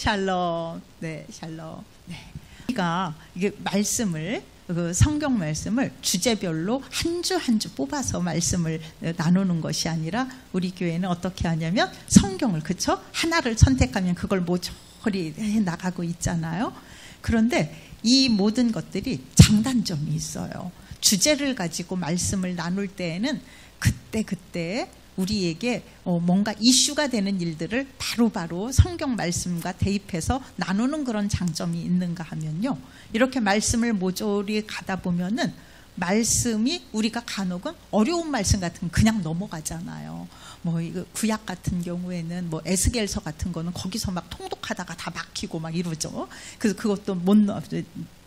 샬롬. 네, 샬롬. 네. 우리가 이게 말씀을, 그 성경 말씀을 주제별로 한 주 한 주 뽑아서 말씀을 나누는 것이 아니라 우리 교회는 어떻게 하냐면 성경을, 그쵸? 하나를 선택하면 그걸 모조리 해 나가고 있잖아요. 그런데 이 모든 것들이 장단점이 있어요. 주제를 가지고 말씀을 나눌 때에는 그때 우리에게 뭔가 이슈가 되는 일들을 바로바로 성경 말씀과 대입해서 나누는 그런 장점이 있는가 하면요, 이렇게 말씀을 모조리 가다 보면은 말씀이 우리가 간혹은 어려운 말씀 같은 건 그냥 넘어가잖아요. 뭐 이거 구약 같은 경우에는 뭐 에스겔서 같은 거는 거기서 막 통독하다가 다 막히고 막 이러죠. 그래서 그것도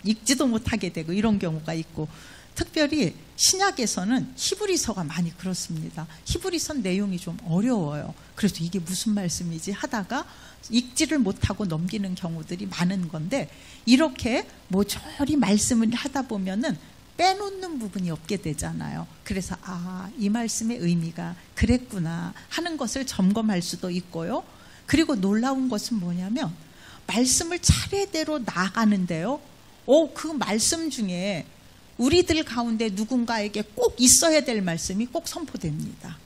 읽지도 못하게 되고 이런 경우가 있고, 특별히 신약에서는 히브리서가 많이 그렇습니다. 히브리서 내용이 좀 어려워요. 그래서 이게 무슨 말씀이지 하다가 읽지를 못하고 넘기는 경우들이 많은 건데, 이렇게 모조리 말씀을 하다 보면은 빼놓는 부분이 없게 되잖아요. 그래서 이 말씀의 의미가 그랬구나 하는 것을 점검할 수도 있고요. 그리고 놀라운 것은 뭐냐면 말씀을 차례대로 나가는데요, 그 말씀 중에 우리들 가운데 누군가에게 꼭 있어야 될 말씀이 꼭 선포됩니다.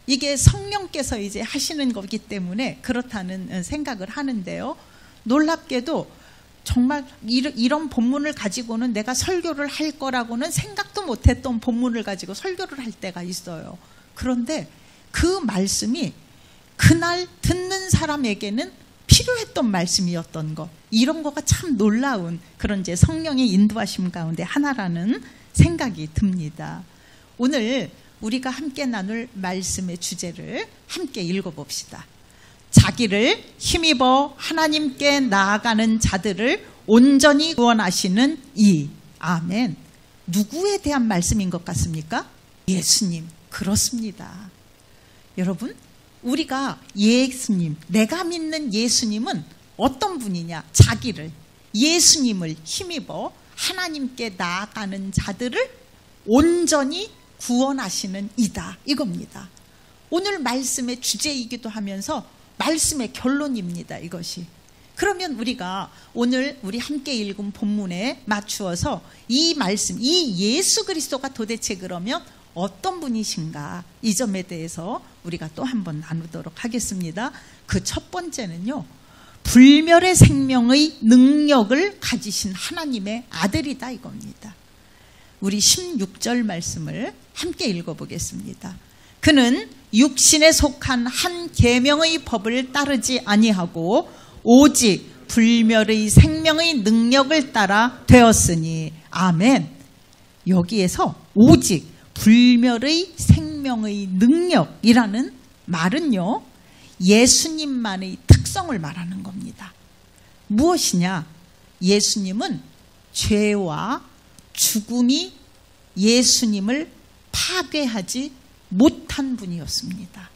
이게 성령께서 이제 하시는 거기 때문에 그렇다는 생각을 하는데요, 놀랍게도 정말 이런 본문을 가지고는 내가 설교를 할 거라고는 생각도 못했던 본문을 가지고 설교를 할 때가 있어요. 그런데 그 말씀이 그날 듣는 사람에게는 필요했던 말씀이었던 것, 이런 거가 참 놀라운 그런 이제 성령의 인도하심 가운데 하나라는 생각이 듭니다. 오늘 우리가 함께 나눌 말씀의 주제를 함께 읽어봅시다. 자기를 힘입어 하나님께 나아가는 자들을 온전히 구원하시는 이. 아멘. 누구에 대한 말씀인 것 같습니까? 예수님. 그렇습니다. 여러분, 우리가 예수님, 내가 믿는 예수님은 어떤 분이냐? 자기를, 예수님을 힘입어 하나님께 나아가는 자들을 온전히 구원하시는 이다, 이겁니다. 오늘 말씀의 주제이기도 하면서 말씀의 결론입니다, 이것이. 그러면 우리가 오늘 우리 함께 읽은 본문에 맞추어서 이 말씀, 이 예수 그리스도가 도대체 그러면 어떤 분이신가, 이 점에 대해서 우리가 또 한번 나누도록 하겠습니다. 그 첫 번째는요, 불멸의 생명의 능력을 가지신 하나님의 아들이다, 이겁니다. 우리 16절 말씀을 함께 읽어보겠습니다. 그는 육신에 속한 한 계명의 법을 따르지 아니하고 오직 불멸의 생명의 능력을 따라 되었으니. 아멘. 여기에서 오직 불멸의 생명의 능력이라는 말은요, 예수님만의 특성을 말하는 겁니다. 무엇이냐? 예수님은 죄와 죽음이 예수님을 파괴하지 못한 분이었습니다.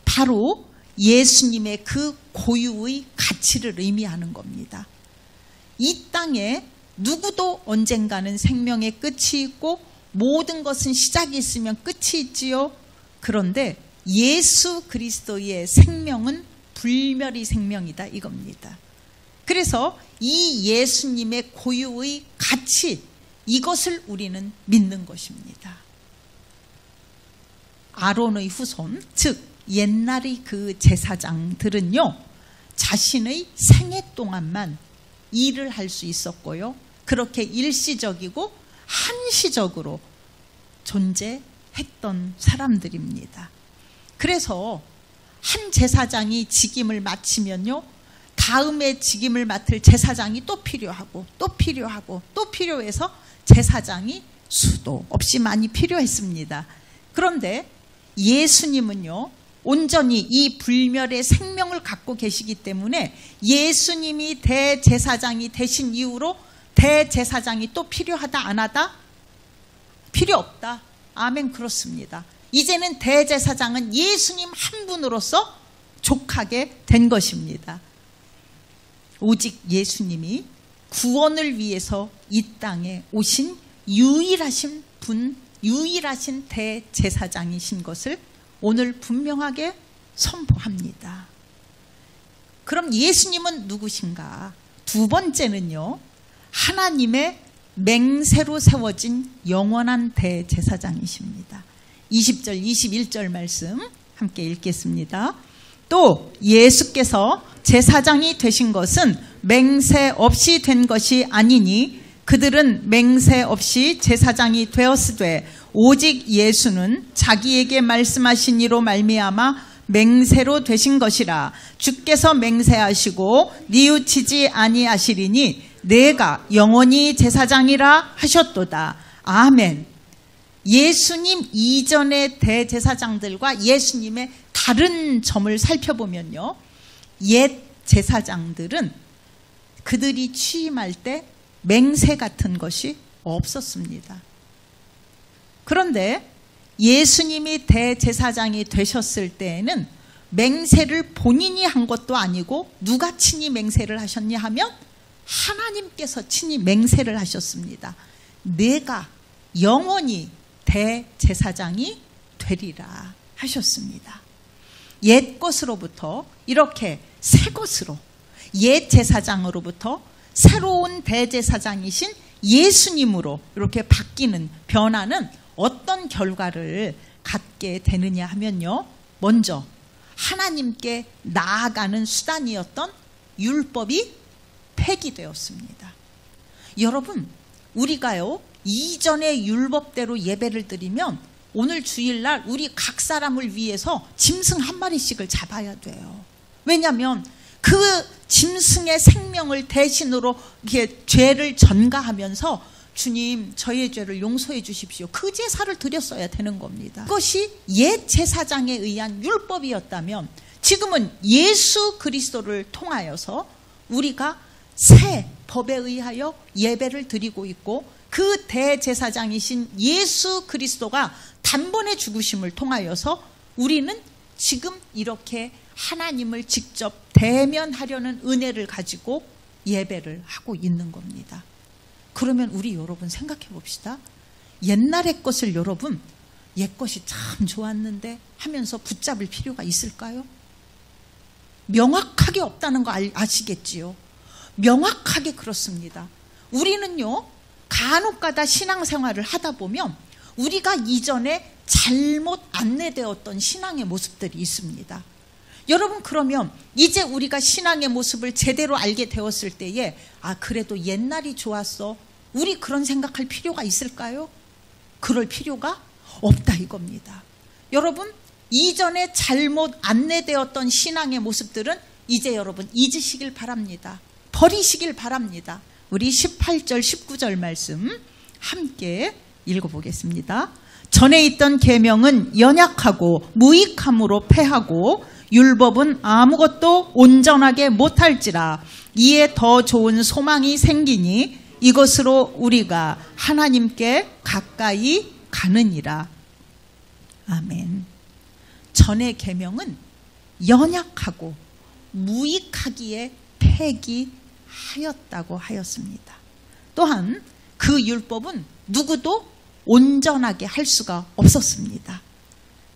바로 예수님의 그 고유의 가치를 의미하는 겁니다. 이 땅에 누구도 언젠가는 생명의 끝이 있고 모든 것은 시작이 있으면 끝이 있지요. 그런데 예수 그리스도의 생명은 불멸의 생명이다, 이겁니다. 그래서 이 예수님의 고유의 가치, 이것을 우리는 믿는 것입니다. 아론의 후손, 즉 옛날의 그 제사장들은요, 자신의 생애 동안만 일을 할 수 있었고요, 그렇게 일시적이고 한시적으로 존재했던 사람들입니다. 그래서 한 제사장이 직임을 마치면요, 다음에 직임을 맡을 제사장이 또 필요하고 또 필요하고 또 필요해서 제사장이 수도 없이 많이 필요했습니다. 그런데 예수님은요, 온전히 이 불멸의 생명을 갖고 계시기 때문에 예수님이 대제사장이 되신 이후로 대제사장이 또 필요하다 안 하다? 필요 없다. 아멘. 그렇습니다. 이제는 대제사장은 예수님 한 분으로서 족하게 된 것입니다. 오직 예수님이 구원을 위해서 이 땅에 오신 유일하신 분, 유일하신 대제사장이신 것을 오늘 분명하게 선포합니다. 그럼 예수님은 누구신가? 두 번째는요, 하나님의 맹세로 세워진 영원한 대제사장이십니다. 20절, 21절 말씀 함께 읽겠습니다. 또 예수께서 제사장이 되신 것은 맹세 없이 된 것이 아니니 그들은 맹세 없이 제사장이 되었으되 오직 예수는 자기에게 말씀하신 이로 말미암아 맹세로 되신 것이라. 주께서 맹세하시고 뉘우치지 아니하시리니 내가 영원히 제사장이라 하셨도다. 아멘. 예수님 이전의 대제사장들과 예수님의 다른 점을 살펴보면요, 옛 제사장들은 그들이 취임할 때 맹세 같은 것이 없었습니다. 그런데 예수님이 대제사장이 되셨을 때에는 맹세를 본인이 한 것도 아니고 누가 친히 맹세를 하셨냐 하면 하나님께서 친히 맹세를 하셨습니다. 내가 영원히 대제사장이 되리라 하셨습니다. 옛 것으로부터 이렇게 새 것으로, 옛 제사장으로부터 새로운 대제사장이신 예수님으로 이렇게 바뀌는 변화는 어떤 결과를 갖게 되느냐 하면요, 먼저 하나님께 나아가는 수단이었던 율법이 폐기되었습니다. 여러분, 우리가요 이전의 율법대로 예배를 드리면 오늘 주일날 우리 각 사람을 위해서 짐승 한 마리씩을 잡아야 돼요. 왜냐하면 그 짐승의 생명을 대신으로 이렇게 죄를 전가하면서 주님, 저의 죄를 용서해 주십시오, 그 제사를 드렸어야 되는 겁니다. 그것이 옛 제사장에 의한 율법이었다면 지금은 예수 그리스도를 통하여서 우리가 새 법에 의하여 예배를 드리고 있고, 그 대제사장이신 예수 그리스도가 단번에 죽으심을 통하여서 우리는 지금 이렇게 하나님을 직접 대면하려는 은혜를 가지고 예배를 하고 있는 겁니다. 그러면 우리 여러분 생각해 봅시다. 옛날의 것을 여러분, 옛 것이 참 좋았는데 하면서 붙잡을 필요가 있을까요? 명확하게 없다는 거 아시겠지요? 명확하게 그렇습니다. 우리는요, 간혹가다 신앙생활을 하다 보면 우리가 이전에 잘못 안내되었던 신앙의 모습들이 있습니다. 여러분, 그러면 이제 우리가 신앙의 모습을 제대로 알게 되었을 때에 그래도 옛날이 좋았어, 우리 그런 생각할 필요가 있을까요? 그럴 필요가 없다 이겁니다. 여러분, 이전에 잘못 안내되었던 신앙의 모습들은 이제 여러분 잊으시길 바랍니다. 버리시길 바랍니다. 우리 18절 19절 말씀 함께 읽어보겠습니다. 전에 있던 계명은 연약하고 무익함으로 패하고 율법은 아무것도 온전하게 못할지라. 이에 더 좋은 소망이 생기니 이것으로 우리가 하나님께 가까이 가느니라. 아멘. 전의 계명은 연약하고 무익하기에 폐기하였다고 하였습니다. 또한 그 율법은 누구도 온전하게 할 수가 없었습니다.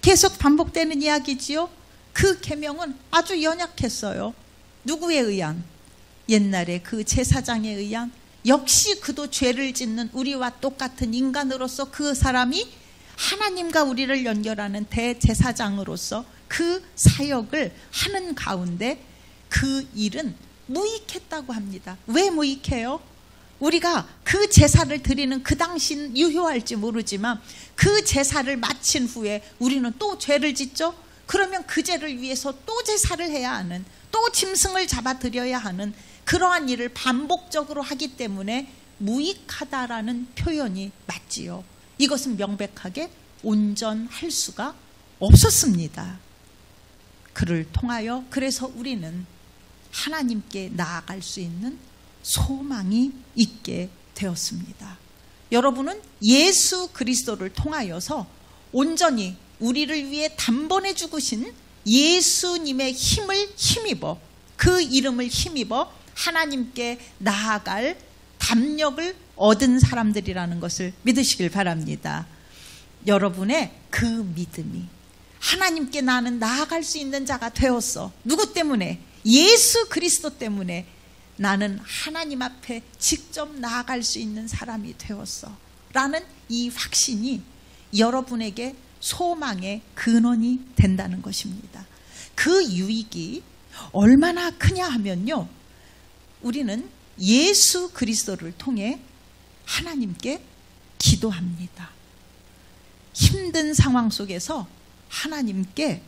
계속 반복되는 이야기지요. 그 계명은 아주 연약했어요. 누구에 의한? 옛날에 그 제사장에 의한. 역시 그도 죄를 짓는 우리와 똑같은 인간으로서 그 사람이 하나님과 우리를 연결하는 대제사장으로서 그 사역을 하는 가운데 그 일은 무익했다고 합니다. 왜 무익해요? 우리가 그 제사를 드리는 그 당시는 유효할지 모르지만 그 제사를 마친 후에 우리는 또 죄를 짓죠. 그러면 그 죄를 위해서 또 제사를 해야 하는, 또 짐승을 잡아 드려야 하는 그러한 일을 반복적으로 하기 때문에 무익하다라는 표현이 맞지요. 이것은 명백하게 온전할 수가 없었습니다. 그를 통하여 그래서 우리는 하나님께 나아갈 수 있는 소망이 있게 되었습니다. 여러분은 예수 그리스도를 통하여서 온전히 우리를 위해 단번에 죽으신 예수님의 힘을 힘입어, 그 이름을 힘입어 하나님께 나아갈 담력을 얻은 사람들이라는 것을 믿으시길 바랍니다. 여러분의 그 믿음이 하나님께 나는 나아갈 수 있는 자가 되었어. 누구 때문에? 예수 그리스도 때문에 나는 하나님 앞에 직접 나아갈 수 있는 사람이 되었어 라는 이 확신이 여러분에게 소망의 근원이 된다는 것입니다. 그 유익이 얼마나 크냐 하면요, 우리는 예수 그리스도를 통해 하나님께 기도합니다. 힘든 상황 속에서 하나님께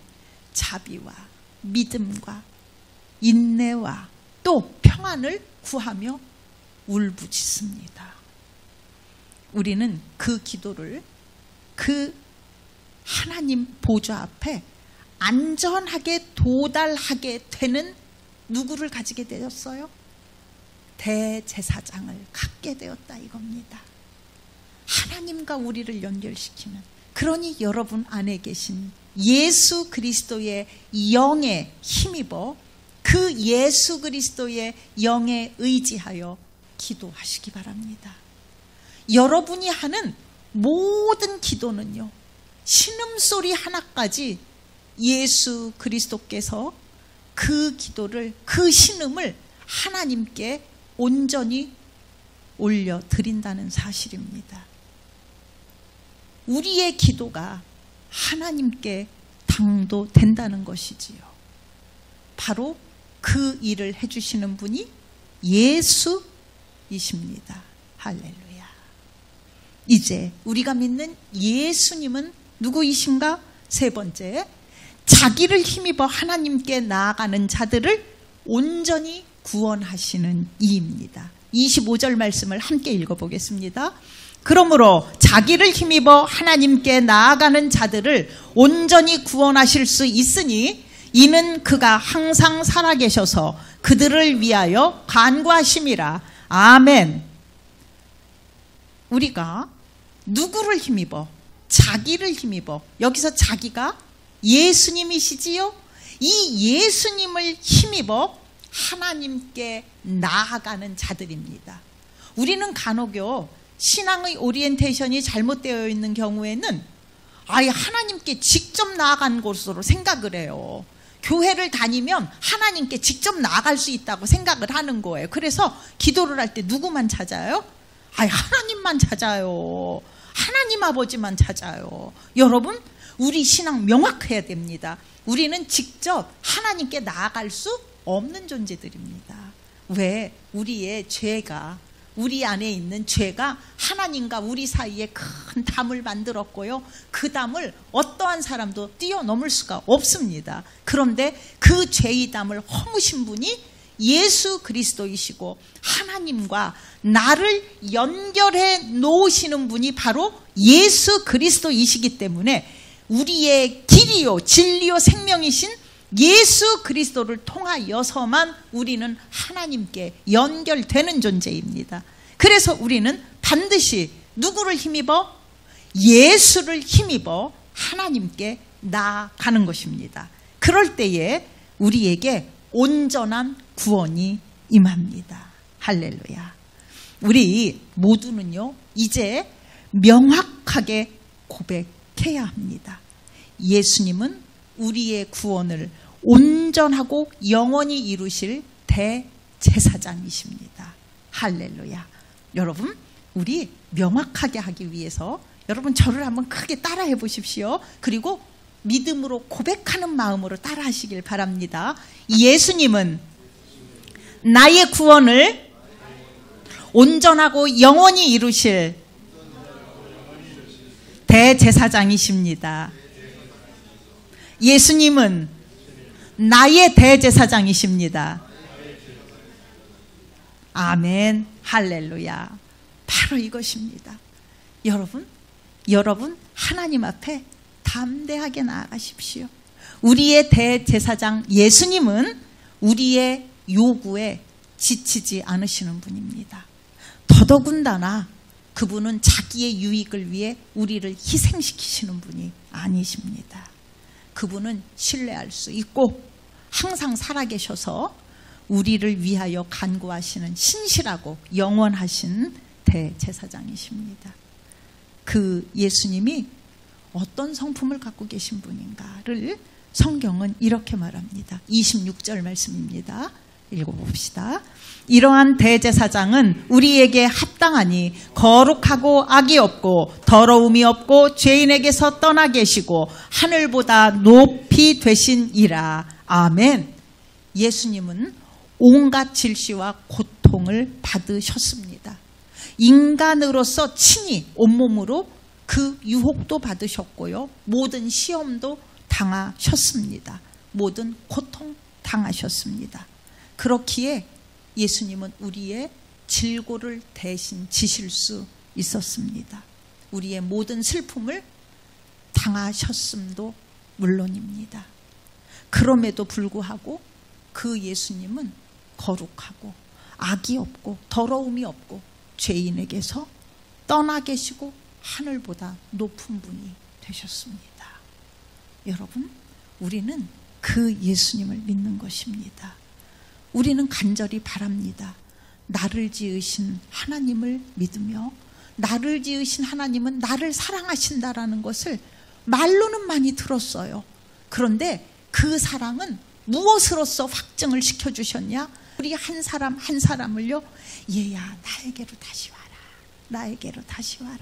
자비와 믿음과 인내와 또 평안을 구하며 울부짖습니다. 우리는 그 기도를 그 하나님 보좌 앞에 안전하게 도달하게 되는 누구를 가지게 되었어요? 대제사장을 갖게 되었다 이겁니다. 하나님과 우리를 연결시키는, 그러니 여러분 안에 계신 예수 그리스도의 영에 힘입어 그 예수 그리스도의 영에 의지하여 기도하시기 바랍니다. 여러분이 하는 모든 기도는요, 신음소리 하나까지 예수 그리스도께서 그 기도를, 그 신음을 하나님께 온전히 올려드린다는 사실입니다. 우리의 기도가 하나님께 당도된다는 것이지요. 바로 그 일을 해주시는 분이 예수이십니다. 할렐루야. 이제 우리가 믿는 예수님은 누구이신가? 세 번째, 자기를 힘입어 하나님께 나아가는 자들을 온전히 구원하시는 이입니다. 25절 말씀을 함께 읽어보겠습니다. 그러므로 자기를 힘입어 하나님께 나아가는 자들을 온전히 구원하실 수 있으니 이는 그가 항상 살아계셔서 그들을 위하여 간구하심이라. 아멘. 우리가 누구를 힘입어? 자기를 힘입어. 여기서 자기가 예수님이시지요? 이 예수님을 힘입어 하나님께 나아가는 자들입니다. 우리는 간혹요, 신앙의 오리엔테이션이 잘못되어 있는 경우에는 아예 하나님께 직접 나아간 곳으로 생각을 해요. 교회를 다니면 하나님께 직접 나아갈 수 있다고 생각을 하는 거예요. 그래서 기도를 할 때 누구만 찾아요? 아예 하나님만 찾아요. 하나님 아버지만 찾아요. 여러분, 우리 신앙 명확해야 됩니다. 우리는 직접 하나님께 나아갈 수 없는 존재들입니다. 왜? 우리의 죄가, 우리 안에 있는 죄가 하나님과 우리 사이에 큰 담을 만들었고요, 그 담을 어떠한 사람도 뛰어넘을 수가 없습니다. 그런데 그 죄의 담을 허무신 분이 예수 그리스도이시고 하나님과 나를 연결해 놓으시는 분이 바로 예수 그리스도이시기 때문에 우리의 길이요 진리요 생명이신 예수 그리스도를 통하여서만 우리는 하나님께 연결되는 존재입니다. 그래서 우리는 반드시 누구를 힘입어? 예수를 힘입어 하나님께 나아가는 것입니다. 그럴 때에 우리에게 온전한 구원이 임합니다. 할렐루야. 우리 모두는요, 이제 명확하게 고백해야 합니다. 예수님은 우리의 구원을 온전하고 영원히 이루실 대제사장이십니다. 할렐루야. 여러분, 우리 명확하게 하기 위해서 여러분 저를 한번 크게 따라해 보십시오. 그리고 믿음으로 고백하는 마음으로 따라하시길 바랍니다. 예수님은 나의 구원을 온전하고 영원히 이루실 대제사장이십니다. 예수님은 나의 대제사장이십니다. 아멘. 할렐루야. 바로 이것입니다. 여러분 하나님 앞에 담대하게 나아가십시오. 우리의 대제사장 예수님은 우리의 요구에 지치지 않으시는 분입니다. 더더군다나 그분은 자기의 유익을 위해 우리를 희생시키시는 분이 아니십니다. 그분은 신뢰할 수 있고 항상 살아계셔서 우리를 위하여 간구하시는 신실하고 영원하신 대제사장이십니다. 그 예수님이 어떤 성품을 갖고 계신 분인가를 성경은 이렇게 말합니다. 26절 말씀입니다. 읽어봅시다. 이러한 대제사장은 우리에게 합당하니 거룩하고 악이 없고 더러움이 없고 죄인에게서 떠나 계시고 하늘보다 높이 되신이라. 아멘. 예수님은 온갖 질시와 고통을 받으셨습니다. 인간으로서 친히 온몸으로 그 유혹도 받으셨고요. 모든 시험도 당하셨습니다. 모든 고통 당하셨습니다. 그렇기에 예수님은 우리의 질고를 대신 지실 수 있었습니다. 우리의 모든 슬픔을 당하셨음도 물론입니다. 그럼에도 불구하고 그 예수님은 거룩하고 악이 없고 더러움이 없고 죄인에게서 떠나 계시고 하늘보다 높은 분이 되셨습니다. 여러분, 우리는 그 예수님을 믿는 것입니다. 우리는 간절히 바랍니다. 나를 지으신 하나님을 믿으며 나를 지으신 하나님은 나를 사랑하신다라는 것을 말로는 많이 들었어요. 그런데 그 사랑은 무엇으로서 확증을 시켜주셨냐? 우리 한 사람 한 사람을요, 얘야 나에게로 다시 와라. 나에게로 다시 와라.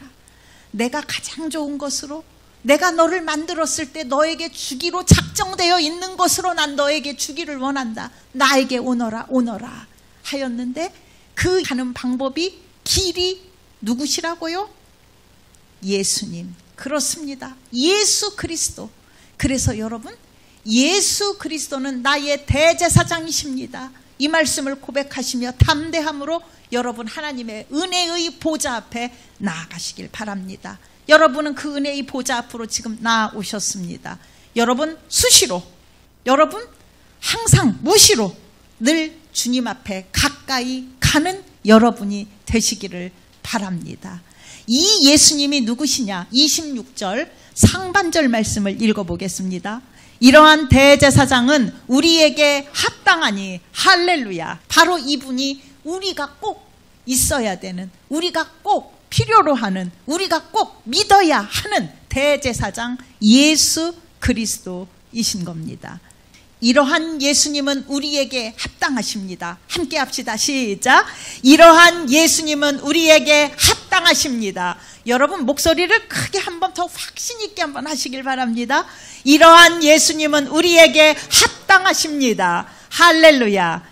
내가 가장 좋은 것으로, 내가 너를 만들었을 때 너에게 주기로 작정되어 있는 것으로 난 너에게 주기를 원한다. 나에게 오너라 오너라 하였는데, 그 가는 방법이, 길이 누구시라고요? 예수님. 그렇습니다. 예수 그리스도. 그래서 여러분, 예수 그리스도는 나의 대제사장이십니다. 이 말씀을 고백하시며 담대함으로 여러분 하나님의 은혜의 보좌 앞에 나아가시길 바랍니다. 여러분은 그 은혜의 보좌 앞으로 지금 나아오셨습니다. 여러분 수시로, 여러분 항상 무시로 늘 주님 앞에 가까이 가는 여러분이 되시기를 바랍니다. 이 예수님이 누구시냐? 26절 상반절 말씀을 읽어보겠습니다. 이러한 대제사장은 우리에게 합당하니, 할렐루야. 바로 이분이 우리가 꼭 있어야 되는, 우리가 꼭 필요로 하는, 우리가 꼭 믿어야 하는 대제사장 예수 그리스도이신 겁니다. 이러한 예수님은 우리에게 합당하십니다. 함께 합시다. 시작. 이러한 예수님은 우리에게 합당하십니다. 여러분 목소리를 크게 한 번 더 확신 있게 한번 하시길 바랍니다. 이러한 예수님은 우리에게 합당하십니다. 할렐루야.